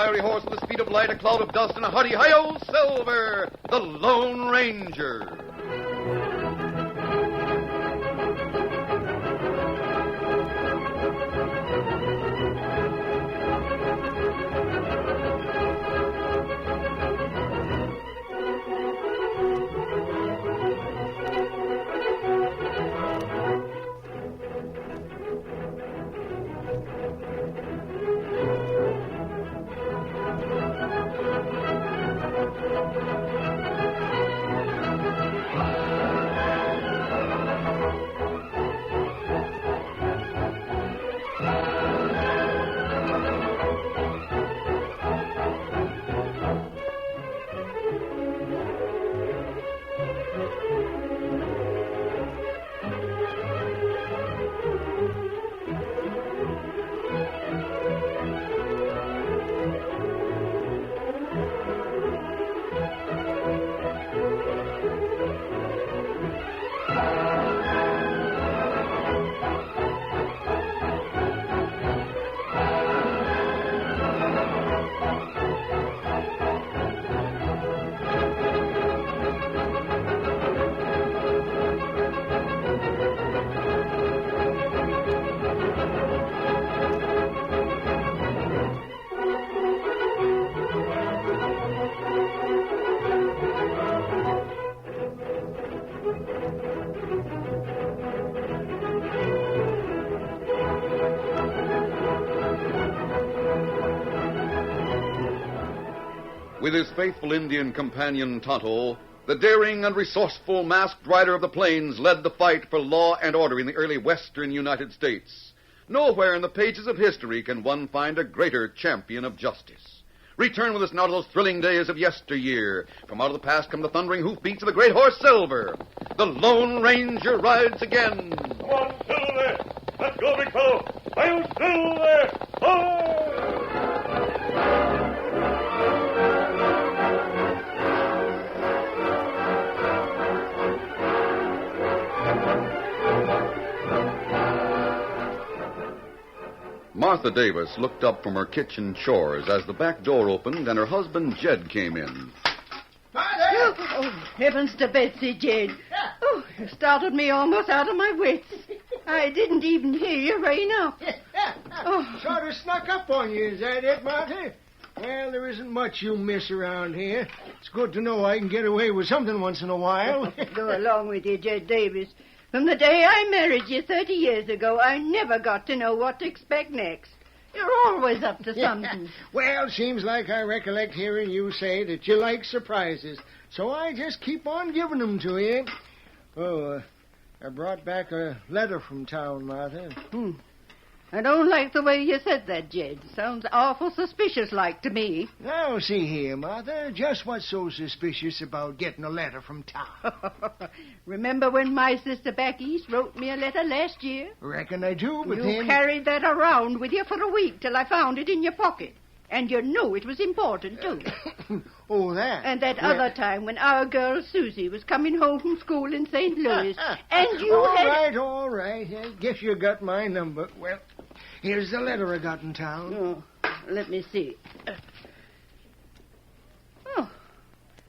fiery horse with the speed of light, a cloud of dust, and a hearty hi-yo, Silver, the Lone Ranger. With his faithful Indian companion Tonto, the daring and resourceful masked rider of the plains led the fight for law and order in the early western United States. Nowhere in the pages of history can one find a greater champion of justice. Return with us now to those thrilling days of yesteryear. From out of the past come the thundering hoofbeats of the great horse Silver. The Lone Ranger rides again. Come on, Silver! Let's go, big fellow! I'll Silver! Oh! Martha Davis looked up from her kitchen chores as the back door opened and her husband Jed came in. Mother! Oh, heavens to Betsy, Jed. Oh, you startled me almost out of my wits. I didn't even hear you rain up. Oh. Sort of snuck up on you, is that it, Martha? Well, there isn't much you miss around here. It's good to know I can get away with something once in a while. Go along with you, Jed Davis. From the day I married you 30 years ago, I never got to know what to expect next. You're always up to something. Well, seems like I recollect hearing you say that you like surprises, so I just keep on giving them to you. Oh, I brought back a letter from town, Martha. I don't like the way you said that, Jed. Sounds awful suspicious-like to me. Now, see here, Martha. Just what's so suspicious about getting a letter from town? Remember when my sister back east wrote me a letter last year? Reckon I do, but You carried that around with you for a week till I found it in your pocket. And you knew it was important, too. Oh, that? And that other time when our girl Susie was coming home from school in St. Louis, and you All right. I guess you got my number. Well, here's the letter I got in town. Oh, let me see.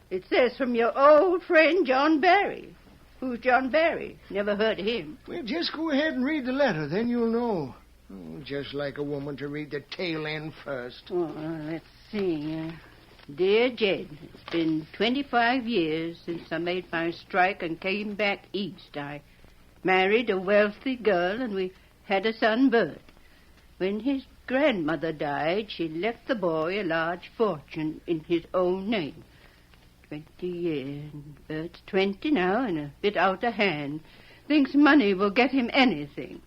It says from your old friend John Barry. Who's John Barry? Never heard of him. Well, just go ahead and read the letter, then you'll know. Oh, just like a woman to read the tail end first. Let's see. Dear Jed, it's been 25 years since I made my strike and came back east. I married a wealthy girl, and we had a son, Bert. When his grandmother died, she left the boy a large fortune in his own name. 20 years. Bert's 20 now and a bit out of hand. Thinks money will get him anything.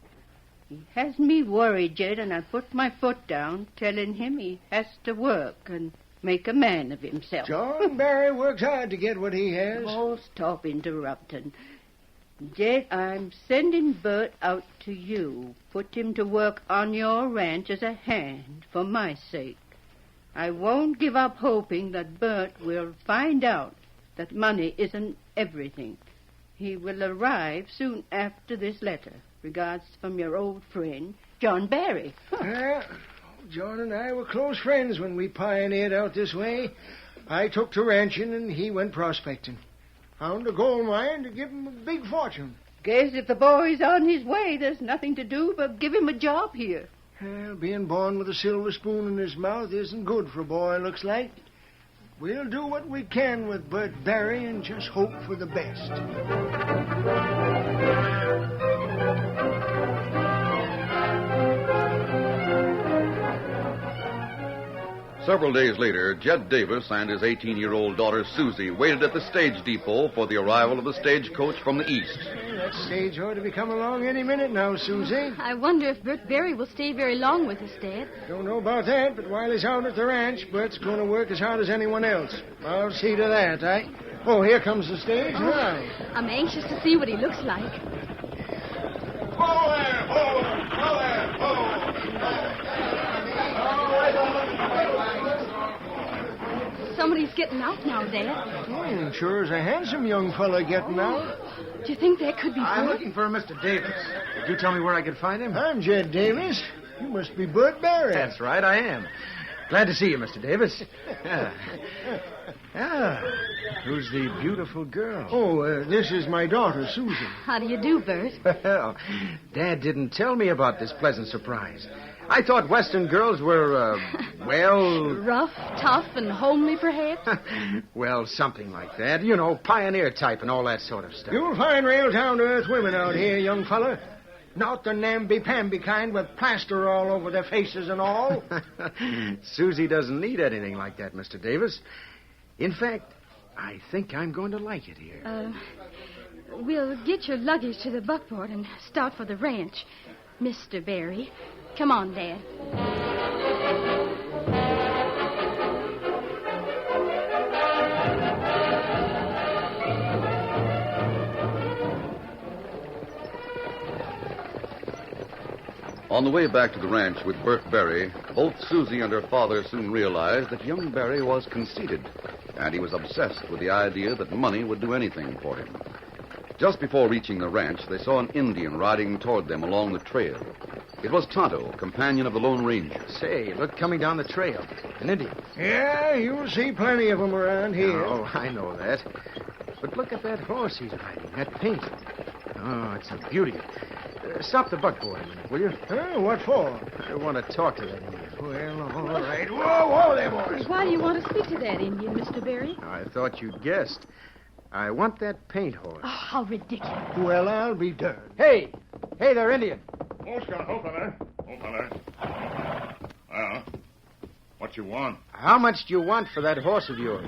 He has me worried, Jed, and I put my foot down, telling him he has to work and make a man of himself. John Barry works hard to get what he has. Oh, stop interrupting. Jed, I'm sending Bert out to you. Put him to work on your ranch as a hand for my sake. I won't give up hoping that Bert will find out that money isn't everything. He will arrive soon after this letter. Regards from your old friend, John Barry. John and I were close friends when we pioneered out this way. I took to ranching and he went prospecting. Found a gold mine to give him a big fortune. Guess if the boy's on his way, there's nothing to do but give him a job here. Well, being born with a silver spoon in his mouth isn't good for a boy, looks like. We'll do what we can with Bert Barry and just hope for the best. Several days later, Jed Davis and his 18-year-old daughter Susie waited at the stage depot for the arrival of the stagecoach from the east. That stage ought to be coming along any minute now, Susie. I wonder if Bert Barry will stay very long with us, Dad. Don't know about that, but while he's out at the ranch, Bert's going to work as hard as anyone else. I'll see to that, Oh, here comes the stage. Now. I'm anxious to see what he looks like. Ho there! Ho! Ho there! Ho! Somebody's getting out now, Dad. Sure is a handsome young fella getting out. Do you think that could be I'm Bert? looking for a Mr. Davis. Could you tell me where I could find him? I'm Jed Davis. You must be Bert Barry. That's right, I am. Glad to see you, Mr. Davis. Who's the beautiful girl? Oh, this is my daughter, Susie. How do you do, Bert? Well, Dad didn't tell me about this pleasant surprise. I thought Western girls were, Rough, tough, and homely, perhaps? well, something like that. You know, pioneer type and all that sort of stuff. You'll find real down-to-earth women out here, young fella. Not the namby-pamby kind with plaster all over their faces and all. Susie doesn't need anything like that, Mr. Davis. In fact, I think I'm going to like it here. We'll get your luggage to the buckboard and start for the ranch. Mr. Barry, come on, Dad. On the way back to the ranch with Bert Barry, both Susie and her father soon realized that young Barry was conceited, and he was obsessed with the idea that money would do anything for him. Just before reaching the ranch, they saw an Indian riding toward them along the trail. It was Tonto, companion of the Lone Ranger. Say, look coming down the trail. An Indian. Yeah, you'll see plenty of them around here. Oh, I know that. But look at that horse he's riding, that paint. Oh, it's a beauty. Stop the buckboard a minute, will you? Huh? What for? I want to talk to that Indian. Well, all right. Whoa there, boys. Why do you want to speak to that Indian, Mr. Barry? I thought you'd guessed. I want that paint horse. Oh, how ridiculous. Well, I'll be darned. Hey! Hey there, Indian. Oh, Scott, hold on there. Well, what you want? How much do you want for that horse of yours?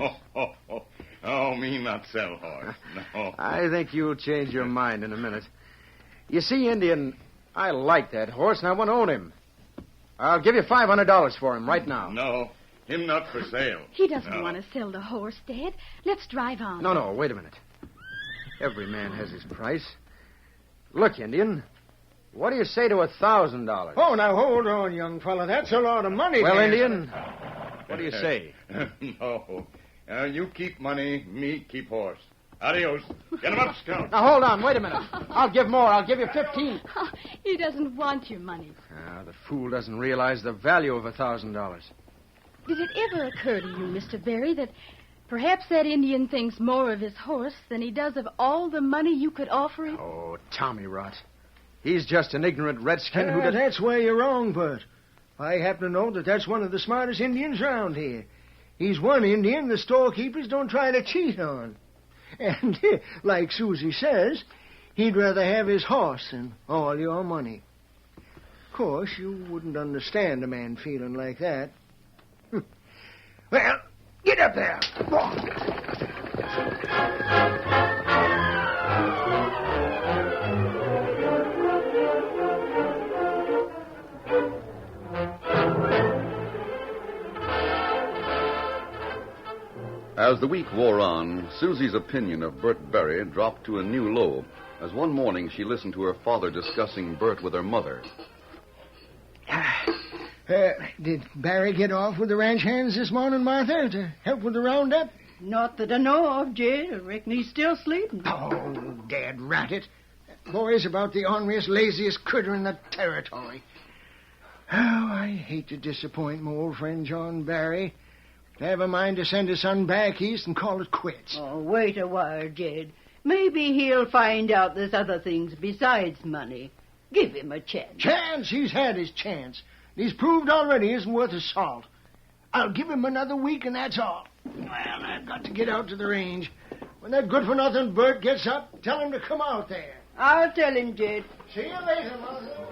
Oh, me not sell horse. No. I think you'll change your mind in a minute. You see, Indian, I like that horse and I want to own him. I'll give you $500 for him right now. No, him not for sale. He doesn't No. want to sell the horse, Dad. Let's drive on. No, wait a minute. Every man has his price. Look, Indian, what do you say to $1,000? Oh, now hold on, young fella. That's a lot of money. Well, there. Indian, what do you say? No. You keep money, me keep horse. Adios. Get him up, Scout. Now, hold on, wait a minute. I'll give more. I'll give you 15. He doesn't want your money. The fool doesn't realize the value of $1,000. Did it ever occur to you, Mr. Barry, that perhaps that Indian thinks more of his horse than he does of all the money you could offer him? Oh, Tommy Rot. He's just an ignorant redskin who... That's where you're wrong, Bert. I happen to know that that's one of the smartest Indians around here. He's one Indian the storekeepers don't try to cheat on. And, like Susie says, he'd rather have his horse than all your money. Of course, you wouldn't understand a man feeling like that. Well, get up there. As the week wore on, Susie's opinion of Bert Barry dropped to a new low, as one morning she listened to her father discussing Bert with her mother. Did Barry get off with the ranch hands this morning, Martha, to help with the roundup? Not that I know of, Jed. I reckon he's still sleeping. Oh, dad rat it. That boy's about the orneriest, laziest critter in the territory. Oh, I hate to disappoint my old friend John Barry. I have a mind to send his son back east and call it quits. Oh, wait a while, Jed. Maybe he'll find out there's other things besides money. Give him a chance. Chance? He's had his chance. He's proved already he isn't worth a salt. I'll give him another week, and that's all. Well, I've got to get out to the range. When that good-for-nothing Bert gets up, tell him to come out there. I'll tell him, Jed. See you later, Mother.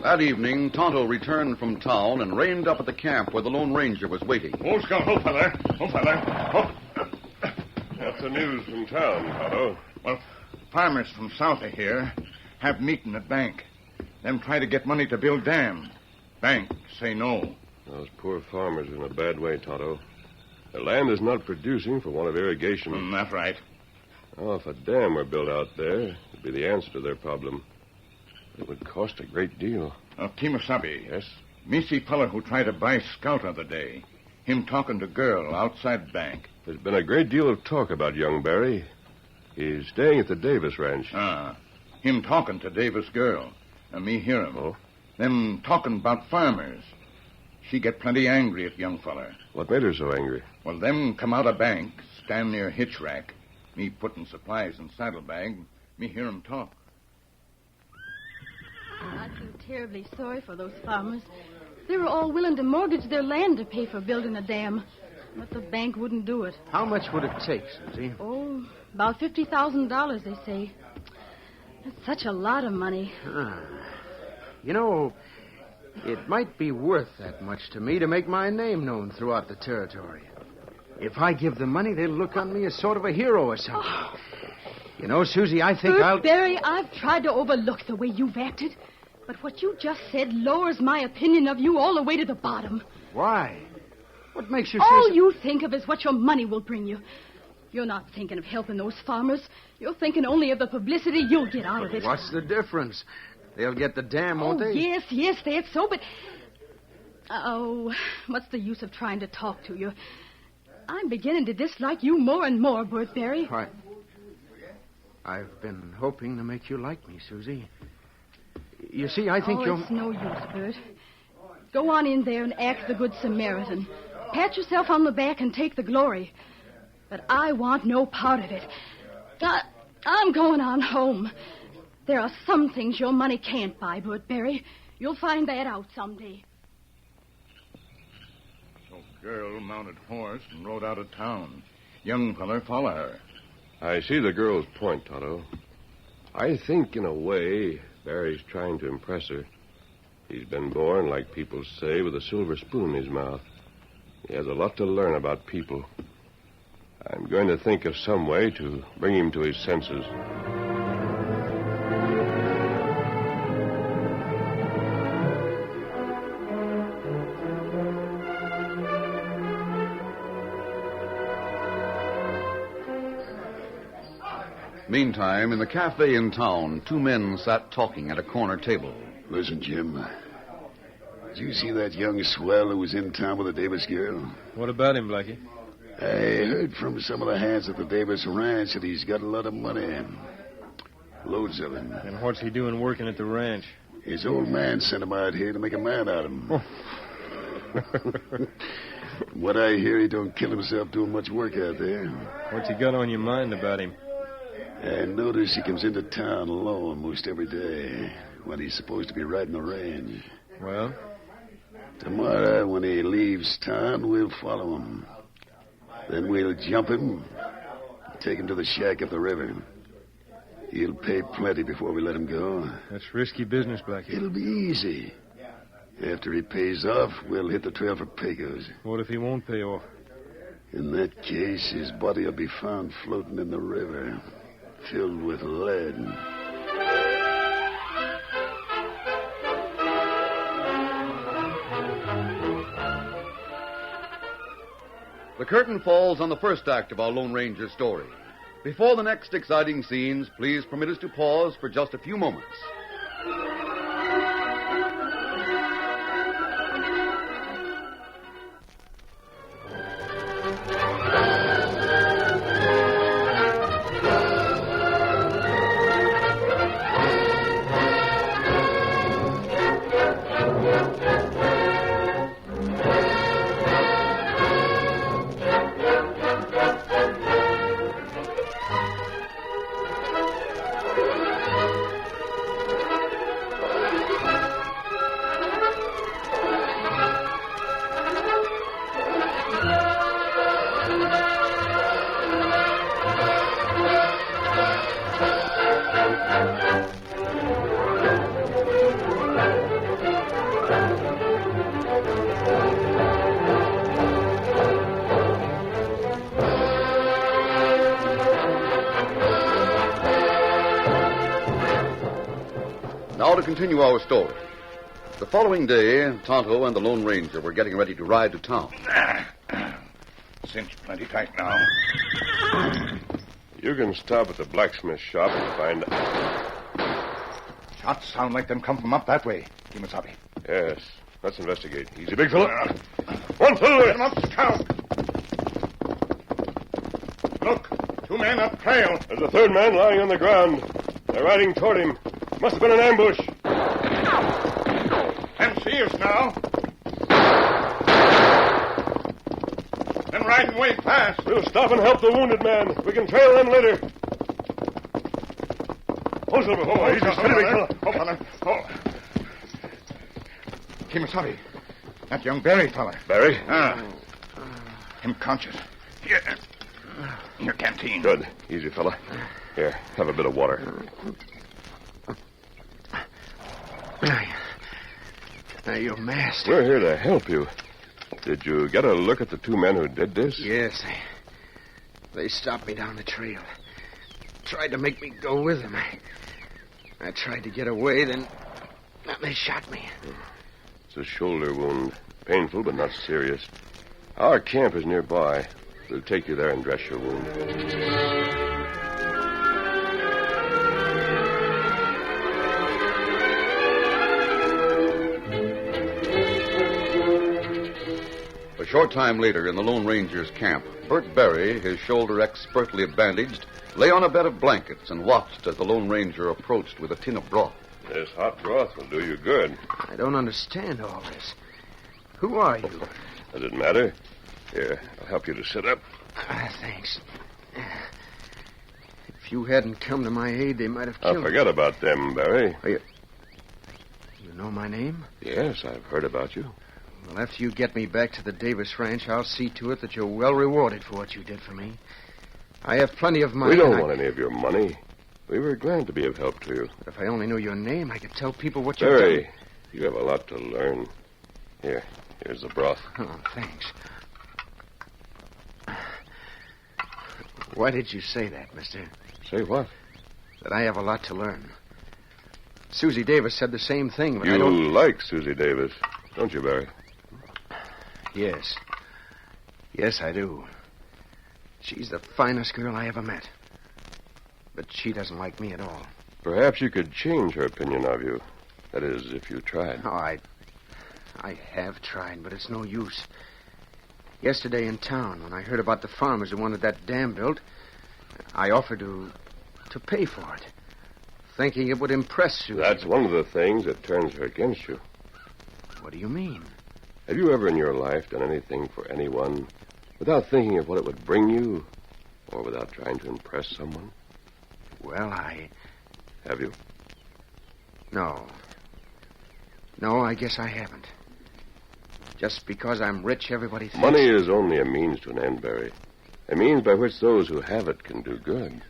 That evening, Tonto returned from town and reined up at the camp where the Lone Ranger was waiting. Oh, Scout, oh, feller. Oh, feller. Oh. What's the news from town, Tonto? Well, farmers from south of here have meeting at bank. Them try to get money to build dam. Bank say no. Those poor farmers are in a bad way, Tonto. Their land is not producing for want of irrigation. That's right. Oh, if a dam were built out there, it'd be the answer to their problem. It would cost a great deal. Kemosabe. Yes? Me see fella who tried to buy Scout other day. Him talking to girl outside bank. There's been a great deal of talk about young Barry. He's staying at the Davis Ranch. Him talking to Davis girl. Me hear him. Oh? Them talking about farmers. She get plenty angry at young feller. What made her so angry? Well, them come out of bank, stand near hitch rack. Me putting supplies in saddlebag. Me hear him talk. I feel terribly sorry for those farmers. They were all willing to mortgage their land to pay for building a dam. But the bank wouldn't do it. How much would it take, Susie? Oh, about $50,000, they say. That's such a lot of money. You know, it might be worth that much to me to make my name known throughout the territory. If I give the money, they'll look on me as sort of a hero or something. Oh. You know, Susie, I think Bert Barry, I've tried to overlook the way you've acted. But what you just said lowers my opinion of you all the way to the bottom. Why? What makes you All say... you think of is what your money will bring you. You're not thinking of helping those farmers. You're thinking only of the publicity you'll get out of it. What's the difference? They'll get the dam, won't they? Yes, that's so, but... Oh, what's the use of trying to talk to you? I'm beginning to dislike you more and more, Bert Barry. Why, I've been hoping to make you like me, Susie. You see, I think it's no use, Bert. Go on in there and act the Good Samaritan. Pat yourself on the back and take the glory. But I want no part of it. I'm going on home. There are some things your money can't buy, Bert Barry. You'll find that out someday. So girl mounted horse and rode out of town. Young feller follow her. I see the girl's point, Tonto. I think, in a way, Barry's trying to impress her. He's been born, like people say, with a silver spoon in his mouth. He has a lot to learn about people. I'm going to think of some way to bring him to his senses. Meantime, in the cafe in town, two men sat talking at a corner table. Listen, Jim. Did you see that young swell who was in town with the Davis girl? What about him, Blackie? I heard from some of the hands at the Davis ranch that he's got a lot of money. Loads of it. And what's he doing working at the ranch? His old man sent him out here to make a man out of him. From what I hear, he don't kill himself doing much work out there. What's he got on your mind about him? I notice he comes into town alone most every day when he's supposed to be riding the range. Well? Tomorrow, when he leaves town, we'll follow him. Then we'll jump him, take him to the shack up the river. He'll pay plenty before we let him go. That's risky business, Blackie. It'll be easy. After he pays off, we'll hit the trail for Pecos. What if he won't pay off? In that case, his body will be found floating in the river, filled with lead. The curtain falls on the first act of our Lone Ranger story. Before the next exciting scenes, please permit us to pause for just a few moments. Now to continue our story. The following day, Tonto and the Lone Ranger were getting ready to ride to town. Cinched plenty tight now. You can stop at the blacksmith shop and find... Shots sound like them come from up that way. Kimasabi. Yes. Let's investigate. Easy, big fella. One fella. Get him up, scout. Look, 2 men up trail. There's a third man lying on the ground. They're riding toward him. Must have been an ambush. Them see us now. Them riding way fast. We'll stop and help the wounded man. We can trail them later. Oh, Silver. Oh, easy, steady, big fella. Oh, fella. Oh. Kimasabi, that young Barry fella. Barry? Him conscious. Here. In your canteen. Good. Easy, fella. Here, have a bit of water. Now, you're masked. We're here to help you. Did you get a look at the 2 men who did this? Yes. They stopped me down the trail. Tried to make me go with them. I tried to get away, then they shot me. It's a shoulder wound. Painful, but not serious. Our camp is nearby. We'll take you there and dress your wound. A short time later, in the Lone Ranger's camp, Bert Berry, his shoulder expertly bandaged, lay on a bed of blankets and watched as the Lone Ranger approached with a tin of broth. This hot broth will do you good. I don't understand all this. Who are you? Does it matter? Here, I'll help you to sit up. Thanks. If you hadn't come to my aid, they might have killed me. Forget about them, Barry. You know my name? Yes, I've heard about you. Well, after you get me back to the Davis Ranch, I'll see to it that you're well rewarded for what you did for me. I have plenty of money. We don't want any of your money. We were glad to be of help to you. But if I only knew your name, I could tell people what you've Barry, done. you have a lot to learn. Here's the broth. Oh, thanks. Why did you say that, mister? Say what? That I have a lot to learn. Susie Davis said the same thing, but You I don't... like Susie Davis, don't you, Barry? Yes. Yes, I do. She's the finest girl I ever met. But she doesn't like me at all. Perhaps you could change her opinion of you. That is, if you tried. Oh, I have tried, but it's no use. Yesterday in town, when I heard about the farmers who wanted that dam built, I offered to pay for it, thinking it would impress Susie. That's one of the things that turns her against you. What do you mean? Have you ever in your life done anything for anyone without thinking of what it would bring you, or without trying to impress someone? Well, Have you? No. No, I guess I haven't. Just because I'm rich, everybody thinks... Money is only a means to an end, Barry. A means by which those who have it can do good.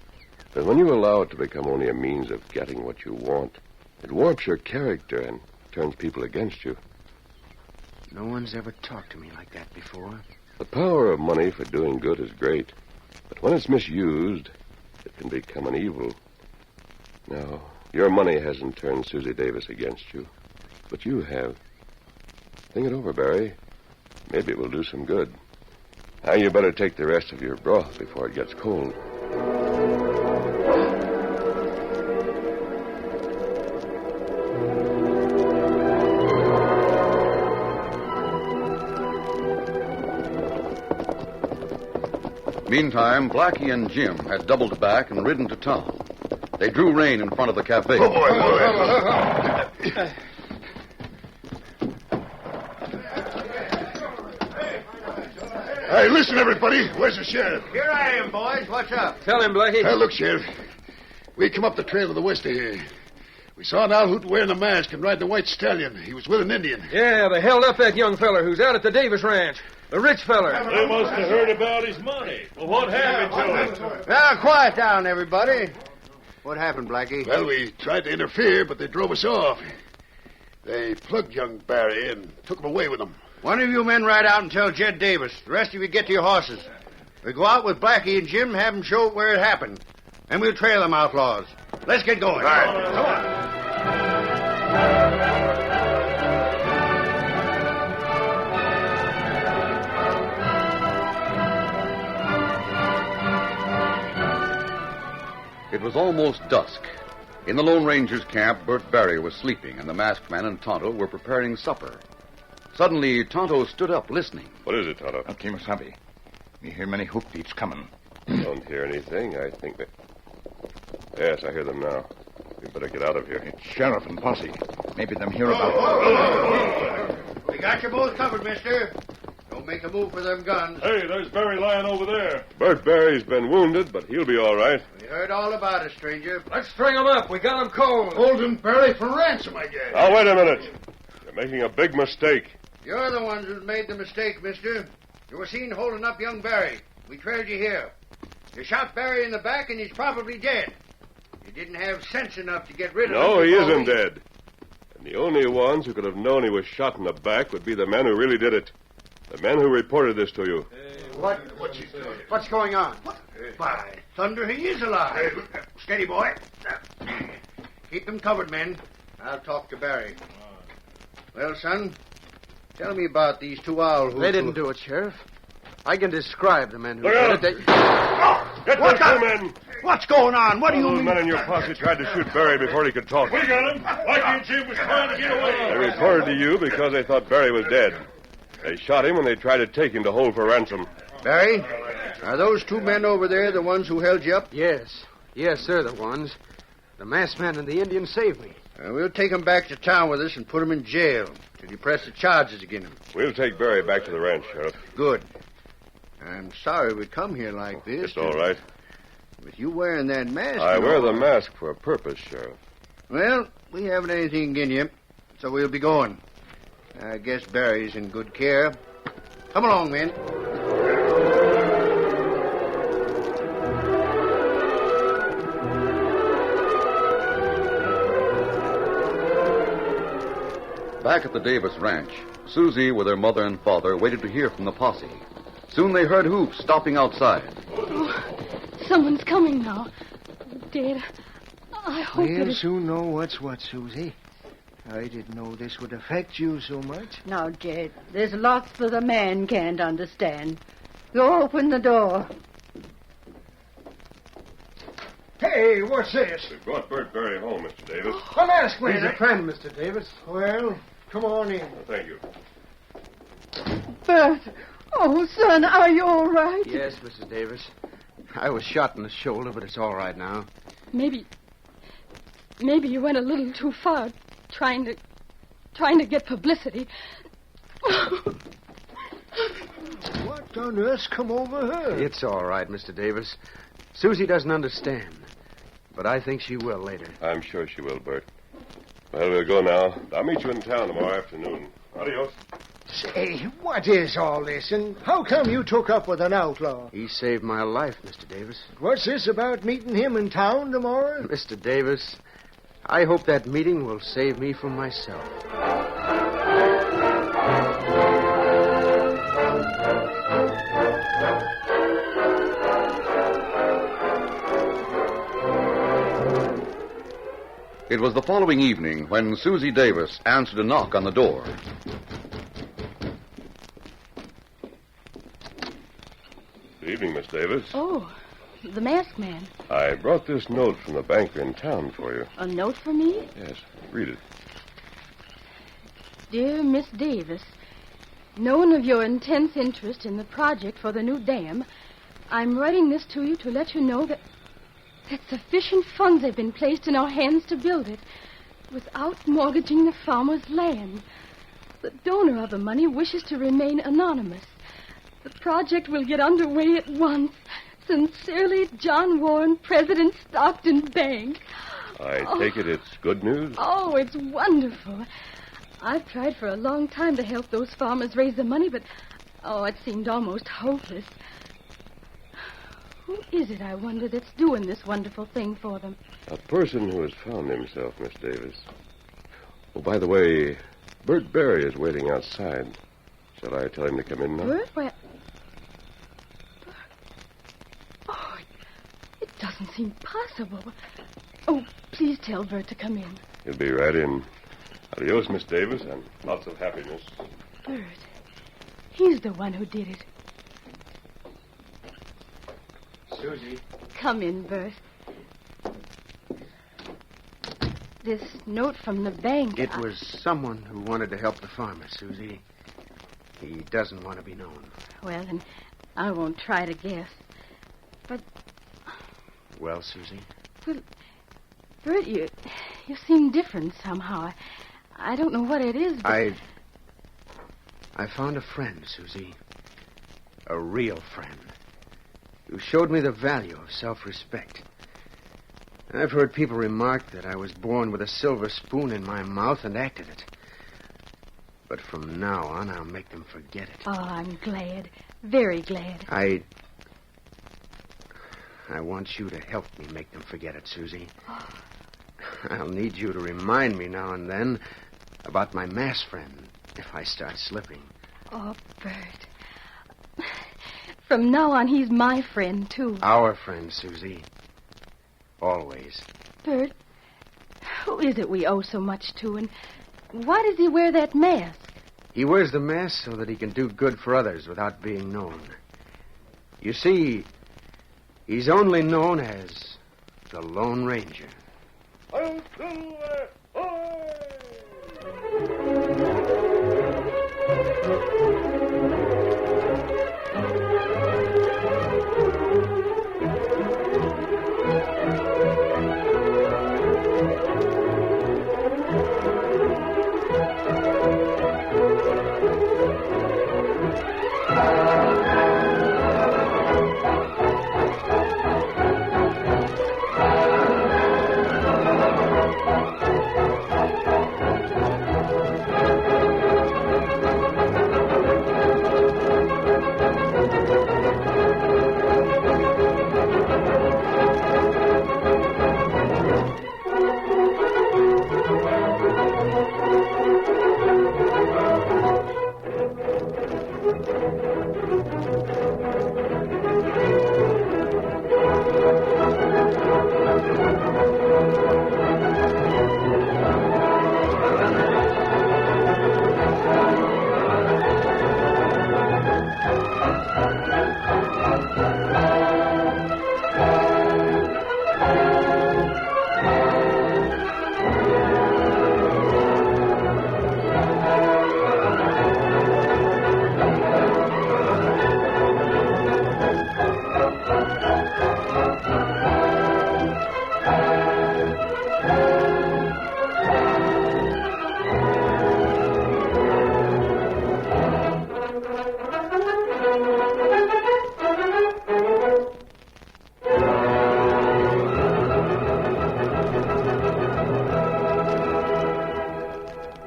But when you allow it to become only a means of getting what you want, it warps your character and turns people against you. No one's ever talked to me like that before. The power of money for doing good is great. But when it's misused, it can become an evil. Now, your money hasn't turned Susie Davis against you, but you have. Think it over, Barry. Maybe it will do some good. Now, you better take the rest of your broth before it gets cold. Meantime, Blackie and Jim had doubled back and ridden to town. They drew rein in front of the cafe. Oh, boy. Hey, listen, everybody. Where's the sheriff? Here I am, boys. What's up? Tell him, Blackie. Look, Sheriff. We come up the trail to the west of here. We saw an Alhoot wearing a mask and riding a white stallion. He was with an Indian. Yeah, they held up that young feller who's out at the Davis Ranch. The rich feller. They must have heard about his money. Well, what happened to him? Now, quiet down, everybody. What happened, Blackie? Well, we tried to interfere, but they drove us off. They plugged young Barry and took him away with them. One of you men ride out and tell Jed Davis. The rest of you get to your horses. We go out with Blackie and Jim, have them show where it happened. And we'll trail them outlaws. Let's get going. All right. Come on. It was almost dusk. In the Lone Ranger's camp, Bert Barry was sleeping, and the masked man and Tonto were preparing supper. Suddenly, Tonto stood up, listening. What is it, Tonto? Kemosabe. We hear many hoofbeats coming. Don't hear anything. I think that... Yes, I hear them now. We better get out of here. It's sheriff and posse. Maybe them hear about... We got you both covered, mister. Don't make a move for them guns. Hey, there's Barry lying over there. Bert Barry's been wounded, but he'll be all right. We heard all about it, stranger. Let's string him up. We got him cold. Holding Barry for ransom, I guess. Now, wait a minute. You're making a big mistake. You're the ones who's made the mistake, mister. You were seen holding up young Barry. We trailed you here. You shot Barry in the back, and he's probably dead. You didn't have sense enough to get rid of him. No, he isn't dead. And the only ones who could have known he was shot in the back would be the men who really did it. The men who reported this to you. What's going on? By thunder, he is alive. Steady, boy. Keep them covered, men. I'll talk to Barry. Well, son, tell me about these two owls. They didn't do it, Sheriff. I can describe the men who Look did out! it. Get those two men! What's going on? What do you Those mean? men in your posse tried to shoot Barry before he could talk. We got him. Blackie and Jim was trying to get away. They reported to you because they thought Barry was dead. They shot him when they tried to take him to hold for ransom. Barry, are those two men over there the ones who held you up? Yes. Yes, they're the ones. The masked man and the Indian saved me. We'll take him back to town with us and put him in jail till you press the charges against him. We'll take Barry back to the ranch, Sheriff. Good. I'm sorry we come here like this. It's all right. With you wearing that mask... I wear the mask for a purpose, Sheriff. Well, we haven't anything against you, so we'll be going. I guess Barry's in good care. Come along, men. Back at the Davis ranch, Susie, with her mother and father, waited to hear from the posse. Soon they heard hoofs stopping outside. Oh, someone's coming now. Dad, I hope We'll that soon know what's what, Susie. I didn't know this would affect you so much. Now, Jed, there's lots that a man can't understand. Go open the door. Hey, what's this? We brought Bert Barry home, Mr. Davis. A mask He's man. a friend, Mr. Davis. Well, come on in. Thank you. Bert, oh, son, are you all right? Yes, Mrs. Davis. I was shot in the shoulder, but it's all right now. maybe you went a little too far trying to get publicity. What on earth's come over her? It's all right, Mr. Davis. Susie doesn't understand, but I think she will later. I'm sure she will, Bert. Well, we'll go now. I'll meet you in town tomorrow afternoon. Adios. Say, what is all this, and how come you took up with an outlaw? He saved my life, Mr. Davis. What's this about meeting him in town tomorrow? Mr. Davis, I hope that meeting will save me from myself. It was the following evening when Susie Davis answered a knock on the door. Good evening, Miss Davis. Oh, the masked man. I brought this note from the banker in town for you. A note for me? Yes, read it. Dear Miss Davis, knowing of your intense interest in the project for the new dam, I'm writing this to you to let you know that sufficient funds have been placed in our hands to build it without mortgaging the farmer's land. The donor of the money wishes to remain anonymous. The project will get underway at once. Sincerely, John Warren, President Stockton Bank. I take it it's good news? Oh, it's wonderful. I've tried for a long time to help those farmers raise the money, but, it seemed almost hopeless. Who is it, I wonder, that's doing this wonderful thing for them? A person who has found himself, Miss Davis. Oh, by the way, Bert Barry is waiting outside. Shall I tell him to come in now? Bert? Where? Bert? Oh, it doesn't seem possible. Oh, please tell Bert to come in. He'll be right in. Adios, Miss Davis, and lots of happiness. Bert. He's the one who did it. Susie. Come in, Bert. this note from the bank... It was someone who wanted to help the farmer, Susie. He doesn't want to be known. Well, then I won't try to guess. But... Well, Susie? Well, Bert, you seem different somehow. I don't know what it is, but... I found a friend, Susie. A real friend. Who showed me the value of self-respect. I've heard people remark that I was born with a silver spoon in my mouth and acted it. But from now on, I'll make them forget it. Oh, I'm glad. Very glad. I want you to help me make them forget it, Susie. Oh. I'll need you to remind me now and then about my mass friend if I start slipping. Oh, Bert. From now on, he's my friend, too. Our friend, Susie. Always. Bert, who is it we owe so much to, and why does he wear that mask? He wears the mask so that he can do good for others without being known. You see, he's only known as the Lone Ranger.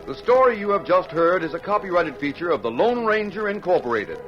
The story you have just heard is a copyrighted feature of the Lone Ranger Incorporated.